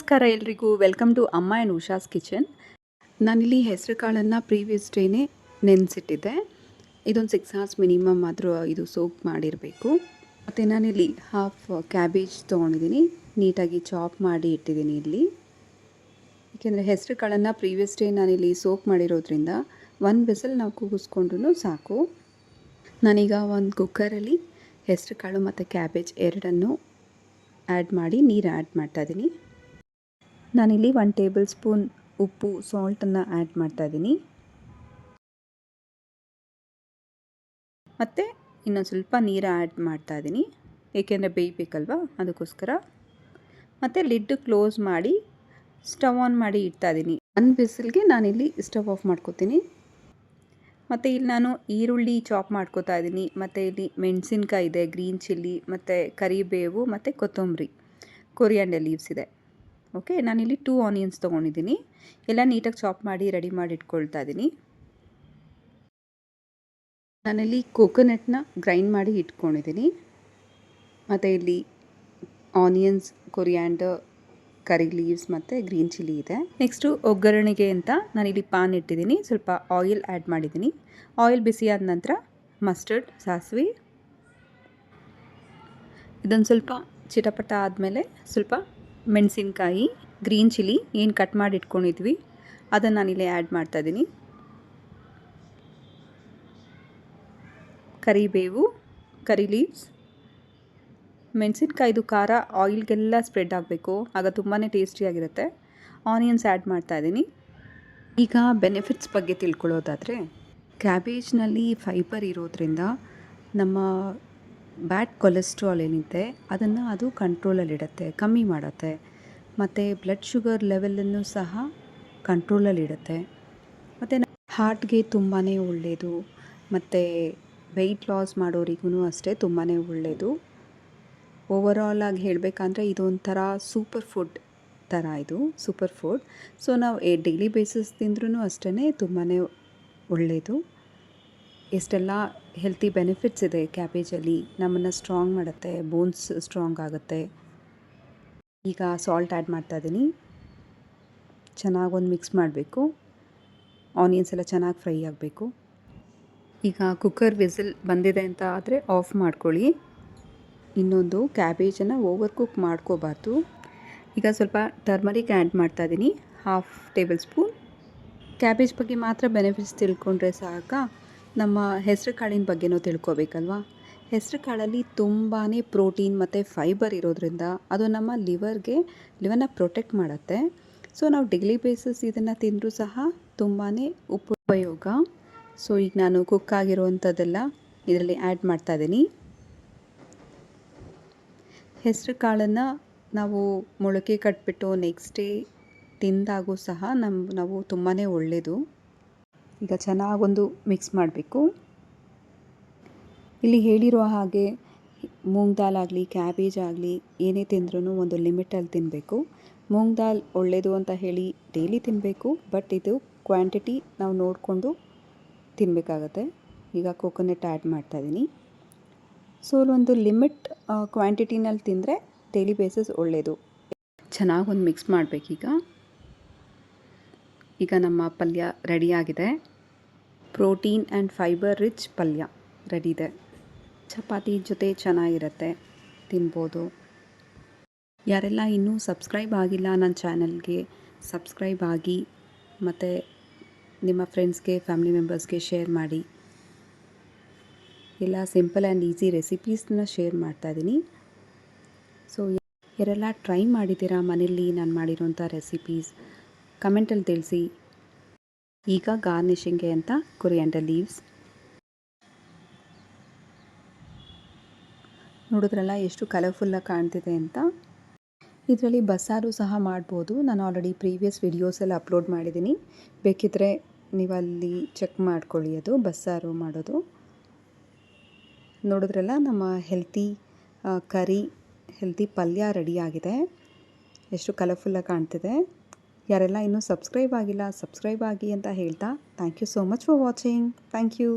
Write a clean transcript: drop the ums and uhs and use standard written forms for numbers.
ನಮಸ್ಕಾರ ಎಲ್ರಿಗೂ, welcome to ಅಮ್ಮ ಆ್ಯಂಡ್ ಉಷಾಸ್ ಕಿಚನ್. ನಾನಿಲ್ಲಿ ಹೆಸರು ಕಾಳನ್ನು ಪ್ರೀವಿಯಸ್ ಡೇನೇ ನೆನೆಸಿಟ್ಟಿದ್ದೆ. ಇದೊಂದು 6 hours ಮಿನಿಮಮ್ ಆದರೂ ಇದು ಸೋಕ್ ಮಾಡಿರಬೇಕು. ಮತ್ತು ನಾನಿಲ್ಲಿ ಹಾಫ್ ಕ್ಯಾಬೇಜ್ ತೊಗೊಂಡಿದ್ದೀನಿ, ನೀಟಾಗಿ ಚಾಪ್ ಮಾಡಿ ಇಟ್ಟಿದ್ದೀನಿ ಇಲ್ಲಿ. ಏಕೆಂದರೆ ಹೆಸರು ಕಾಳನ್ನು ಪ್ರೀವಿಯಸ್ ಡೇ ನಾನಿಲ್ಲಿ ಸೋಕ್ ಮಾಡಿರೋದ್ರಿಂದ 1 ವಿಸಲ್ ನಾವು ಕೂಗಿಸ್ಕೊಂಡ್ರೂ ಸಾಕು. ನಾನೀಗ ಒಂದು ಕುಕ್ಕರಲ್ಲಿ ಹೆಸರು ಕಾಳು ಮತ್ತು ಕ್ಯಾಬೇಜ್ ಎರಡನ್ನೂ ಆ್ಯಡ್ ಮಾಡಿ ನೀರು ಆ್ಯಡ್ ಮಾಡ್ತಾಯಿದ್ದೀನಿ. ನಾನಿಲ್ಲಿ 1 ಟೇಬಲ್ ಸ್ಪೂನ್ ಉಪ್ಪು ಸಾಲ್ಟನ್ನು ಆ್ಯಡ್ ಮಾಡ್ತಾಯಿದ್ದೀನಿ. ಮತ್ತು ಇನ್ನೊಂದು ಸ್ವಲ್ಪ ನೀರು ಆ್ಯಡ್ ಮಾಡ್ತಾಯಿದ್ದೀನಿ, ಏಕೆಂದರೆ ಬೇಯಬೇಕಲ್ವ ಅದಕ್ಕೋಸ್ಕರ. ಮತ್ತು ಲಿಡ್ ಕ್ಲೋಸ್ ಮಾಡಿ ಸ್ಟವ್ ಆನ್ ಮಾಡಿ ಇಡ್ತಾಯಿದ್ದೀನಿ. 1 ವಿಸಿಲ್ಗೆ ನಾನಿಲ್ಲಿ ಸ್ಟವ್ ಆಫ್ ಮಾಡ್ಕೋತೀನಿ. ಮತ್ತು ಇಲ್ಲಿ ನಾನು ಈರುಳ್ಳಿ ಚಾಪ್ ಮಾಡ್ಕೋತಾ ಇದ್ದೀನಿ. ಮತ್ತು ಇಲ್ಲಿ ಮೆಣಸಿನ್ಕಾಯಿ ಇದೆ, ಗ್ರೀನ್ ಚಿಲ್ಲಿ ಮತ್ತು ಕರಿಬೇವು ಮತ್ತು ಕೊತ್ತಂಬರಿ, ಕೊರಿಯಾಂಡರ್ ಲೀವ್ಸ್ ಇದೆ. ಓಕೆ, ನಾನಿಲ್ಲಿ 2 ಆನಿಯನ್ಸ್ ತೊಗೊಂಡಿದ್ದೀನಿ. ಎಲ್ಲ ನೀಟಾಗಿ ಚಾಪ್ ಮಾಡಿ ರೆಡಿ ಮಾಡಿ ಇಟ್ಕೊಳ್ತಾ ಇದ್ದೀನಿ. ನಾನಿಲ್ಲಿ ಕೋಕೋನಟ್ನ ಗ್ರೈಂಡ್ ಮಾಡಿ ಇಟ್ಕೊಂಡಿದ್ದೀನಿ. ಮತ್ತು ಇಲ್ಲಿ ಆನಿಯನ್ಸ್, ಕೊರಿಯಾಂಡರ್, ಕರಿ ಲೀವ್ಸ್ ಮತ್ತು ಗ್ರೀನ್ ಚಿಲ್ಲಿ ಇದೆ. ನೆಕ್ಸ್ಟು ಒಗ್ಗರಣೆಗೆ ಅಂತ ನಾನಿಲ್ಲಿ ಪಾನ್ ಇಟ್ಟಿದ್ದೀನಿ. ಸ್ವಲ್ಪ ಆಯಿಲ್ ಆ್ಯಡ್ ಮಾಡಿದ್ದೀನಿ. ಆಯಿಲ್ ಬಿಸಿಯಾದ ನಂತರ ಮಸ್ಟರ್ಡ್, ಸಾಸಿವೆ, ಇದೊಂದು ಸ್ವಲ್ಪ ಚಿಟಪಟ ಆದಮೇಲೆ ಸ್ವಲ್ಪ ಮೆಣಸಿನ್ಕಾಯಿ, ಗ್ರೀನ್ ಚಿಲ್ಲಿ ಏನು ಕಟ್ ಮಾಡಿ ಇಟ್ಕೊಂಡಿದ್ವಿ ಅದನ್ನು ನಾನಿಲ್ಲಿ ಆ್ಯಡ್ ಮಾಡ್ತಾಯಿದ್ದೀನಿ. ಕರಿಬೇವು, ಕರಿ ಲೀವ್ಸ್, ಮೆಣಸಿನ್ಕಾಯಿದು ಖಾರ ಆಯಿಲ್ಗೆಲ್ಲ ಸ್ಪ್ರೆಡ್ ಆಗಬೇಕು, ಆಗ ತುಂಬಾ ಟೇಸ್ಟಿಯಾಗಿರುತ್ತೆ. ಆನಿಯನ್ಸ್ ಆ್ಯಡ್ ಮಾಡ್ತಾಯಿದ್ದೀನಿ. ಈಗ ಬೆನಿಫಿಟ್ಸ್ ಬಗ್ಗೆ ತಿಳ್ಕೊಳ್ಳೋದಾದರೆ, ಕ್ಯಾಬೇಜ್ನಲ್ಲಿ ಫೈಬರ್ ಇರೋದ್ರಿಂದ ನಮ್ಮ ಬ್ಯಾಡ್ ಕೊಲೆಸ್ಟ್ರಾಲ್ ಏನಿದೆ ಅದನ್ನು ಅದು ಕಂಟ್ರೋಲಲ್ಲಿಡುತ್ತೆ, ಕಮ್ಮಿ ಮಾಡುತ್ತೆ. ಮತ್ತು ಬ್ಲಡ್ ಶುಗರ್ ಲೆವೆಲನ್ನು ಸಹ ಕಂಟ್ರೋಲಲ್ಲಿಡುತ್ತೆ. ಮತ್ತು ಹಾರ್ಟ್ಗೆ ತುಂಬಾ ಒಳ್ಳೆಯದು. ಮತ್ತು ವೆಯ್ಟ್ ಲಾಸ್ ಮಾಡೋರಿಗೂ ಅಷ್ಟೇ ತುಂಬಾ ಒಳ್ಳೆಯದು. ಓವರಾಲಾಗಿ ಹೇಳಬೇಕಂದ್ರೆ ಇದೊಂಥರ ಸೂಪರ್ ಫುಡ್ ಥರ, ಇದು ಸೂಪರ್ ಫುಡ್. ಸೊ ನಾವು ಡೈಲಿ ಬೇಸಿಸ್ ತಿಂದ್ರೂ ಅಷ್ಟೇ ತುಂಬಾ ಒಳ್ಳೆಯದು. ಎಷ್ಟೆಲ್ಲ ಹೆಲ್ತಿ ಬೆನಿಫಿಟ್ಸ್ ಇದೆ ಕ್ಯಾಬೇಜಲ್ಲಿ. ನಮ್ಮನ್ನು ಸ್ಟ್ರಾಂಗ್ ಮಾಡುತ್ತೆ, ಬೋನ್ಸ್ ಸ್ಟ್ರಾಂಗ್ ಆಗುತ್ತೆ. ಈಗ ಸಾಲ್ಟ್ ಆ್ಯಡ್ ಮಾಡ್ತಾಯಿದ್ದೀನಿ. ಚೆನ್ನಾಗೊಂದು ಮಿಕ್ಸ್ ಮಾಡಬೇಕು. ಆನಿಯನ್ಸ್ ಎಲ್ಲ ಚೆನ್ನಾಗಿ ಫ್ರೈ ಆಗಬೇಕು. ಈಗ ಕುಕ್ಕರ್ ವಿಸಿಲ್ ಬಂದಿದೆ ಅಂತ ಆದರೆ ಆಫ್ ಮಾಡ್ಕೊಳ್ಳಿ. ಇನ್ನೊಂದು, ಕ್ಯಾಬೇಜನ್ನು ಓವರ್ ಕುಕ್ ಮಾಡ್ಕೋಬಾರ್ದು. ಈಗ ಸ್ವಲ್ಪ ಟರ್ಮರಿಕ್ ಆ್ಯಡ್ ಮಾಡ್ತಾಯಿದ್ದೀನಿ, ಹಾಫ್ ಟೇಬಲ್ ಸ್ಪೂನ್. ಕ್ಯಾಬೇಜ್ ಬಗ್ಗೆ ಮಾತ್ರ ಬೆನಿಫಿಟ್ಸ್ ತಿಳ್ಕೊಂಡ್ರೆ ಸಾಕಾ? ನಮ್ಮ ಹೆಸರು ಕಾಳಿನ ಬಗ್ಗೆನೂ ತಿಳ್ಕೊಬೇಕಲ್ವ. ಹೆಸರು ಕಾಳಲ್ಲಿ ತುಂಬಾ ಪ್ರೋಟೀನ್ ಮತ್ತು ಫೈಬರ್ ಇರೋದ್ರಿಂದ ಅದು ನಮ್ಮ ಲಿವರ್ನ ಪ್ರೊಟೆಕ್ಟ್ ಮಾಡುತ್ತೆ. ಸೊ ನಾವು ಡೈಲಿ ಬೇಸಿಸ್ ಇದನ್ನು ತಿಂದರೂ ಸಹ ತುಂಬಾ ಉಪಯೋಗ. ಸೊ ಈಗ ನಾನು ಕುಕ್ ಆಗಿರುವಂಥದ್ದೆಲ್ಲ ಇದರಲ್ಲಿ ಆ್ಯಡ್ ಮಾಡ್ತಾಯಿದ್ದೀನಿ. ಹೆಸರು ಕಾಳನ್ನು ನಾವು ಮೊಳಕೆ ಕಟ್ಬಿಟ್ಟು ನೆಕ್ಸ್ಟ್ ಡೇ ತಿಂದಾಗೂ ಸಹ ನಾವು ತುಂಬಾ ಒಳ್ಳೆಯದು. ಈಗ ಚೆನ್ನಾಗೊಂದು ಮಿಕ್ಸ್ ಮಾಡಬೇಕು. ಇಲ್ಲಿ ಹೇಳಿರುವ ಹಾಗೆ ಮೂಂಗ್ ದಾಲ್ ಆಗಲಿ, ಕ್ಯಾಬೇಜ್ ಆಗಲಿ ಏನೇ ತಿಂದ್ರೂ ಒಂದು ಲಿಮಿಟಲ್ಲಿ ತಿನ್ನಬೇಕು. ಮೂಂಗ್ ದಾಲ್ ಒಳ್ಳೆಯದು ಅಂತ ಹೇಳಿ ಡೈಲಿ ತಿನ್ನಬೇಕು, ಬಟ್ ಇದು ಕ್ವಾಂಟಿಟಿ ನಾವು ನೋಡಿಕೊಂಡು ತಿನ್ನಬೇಕಾಗತ್ತೆ. ಈಗ ಕೋಕೋನಟ್ ಆ್ಯಡ್ ಮಾಡ್ತಾಯಿದ್ದೀನಿ. ಸೊ ಒಂದು ಲಿಮಿಟ್ ಕ್ವಾಂಟಿಟಿನಲ್ಲಿ ತಿಂದರೆ ಡೈಲಿ ಬೇಸಿಸ್ ಒಳ್ಳೆಯದು. ಚೆನ್ನಾಗೊಂದು ಮಿಕ್ಸ್ ಮಾಡಬೇಕೀಗ. ಈಗ ನಮ್ಮ ಪಲ್ಯ ರೆಡಿಯಾಗಿದೆ. ಪ್ರೋಟೀನ್ ಆ್ಯಂಡ್ ಫೈಬರ್ ರಿಚ್ ಪಲ್ಯ ರೆಡಿ ಇದೆ. ಚಪಾತಿ ಜೊತೆ ಚೆನ್ನಾಗಿರುತ್ತೆ, ತಿನ್ಬೋದು. ಯಾರೆಲ್ಲ ಇನ್ನೂ ಸಬ್ಸ್ಕ್ರೈಬ್ ಆಗಿಲ್ಲ ನನ್ನ ಚಾನಲ್ಗೆ, ಸಬ್ಸ್ಕ್ರೈಬ್ ಆಗಿ ಮತ್ತು ನಿಮ್ಮ ಫ್ರೆಂಡ್ಸ್ಗೆ, ಫ್ಯಾಮಿಲಿ ಮೆಂಬರ್ಸ್ಗೆ ಶೇರ್ ಮಾಡಿ. ಎಲ್ಲ ಸಿಂಪಲ್ ಆ್ಯಂಡ್ ಈಸಿ ರೆಸಿಪೀಸ್ನ ಶೇರ್ ಮಾಡ್ತಾಯಿದ್ದೀನಿ. ಸೊ ಯಾರೆಲ್ಲ ಟ್ರೈ ಮಾಡಿದ್ದೀರಾ ಮನೇಲಿ ನಾನು ಮಾಡಿರೋಂಥ ರೆಸಿಪೀಸ್ ಕಮೆಂಟಲ್ಲಿ ತಿಳಿಸಿ. ಈಗ ಗಾರ್ನಿಷಿಂಗ್ಗೆ ಅಂತ ಕೊರಿಯಾಂಡರ್ ಲೀವ್ಸ್ ನೋಡಿದ್ರಲ್ಲ ಎಷ್ಟು ಕಲರ್ಫುಲ್ಲಾಗಿ ಕಾಣ್ತಿದೆ ಅಂತ. ಇದರಲ್ಲಿ ಬಸ್ಸಾರು ಸಹ ಮಾಡ್ಬೋದು. ನಾನು ಆಲ್ರೆಡಿ ಪ್ರೀವಿಯಸ್ ವಿಡಿಯೋಸೆಲ್ಲ ಅಪ್ಲೋಡ್ ಮಾಡಿದ್ದೀನಿ, ಬೇಕಿದ್ದರೆ ನೀವಲ್ಲಿ ಚೆಕ್ ಮಾಡ್ಕೊಳ್ಳಿ. ಅದು ಬಸ್ಸಾರು ಮಾಡೋದು ನೋಡಿದ್ರಲ್ಲ. ನಮ್ಮ ಹೆಲ್ತಿ ಹೆಲ್ತಿ ಪಲ್ಯ ರೆಡಿಯಾಗಿದೆ. ಎಷ್ಟು ಕಲರ್ಫುಲ್ಲಾಗಿ ಕಾಣ್ತಿದೆ. ಯಾರೆಲ್ಲ ಇನ್ನೂ ಸಬ್ಸ್ಕ್ರೈಬ್ ಆಗಿಲ್ಲ, ಸಬ್ಸ್ಕ್ರೈಬ್ ಆಗಿ ಅಂತ ಹೇಳ್ತಾ, thank you so much for watching. Thank you.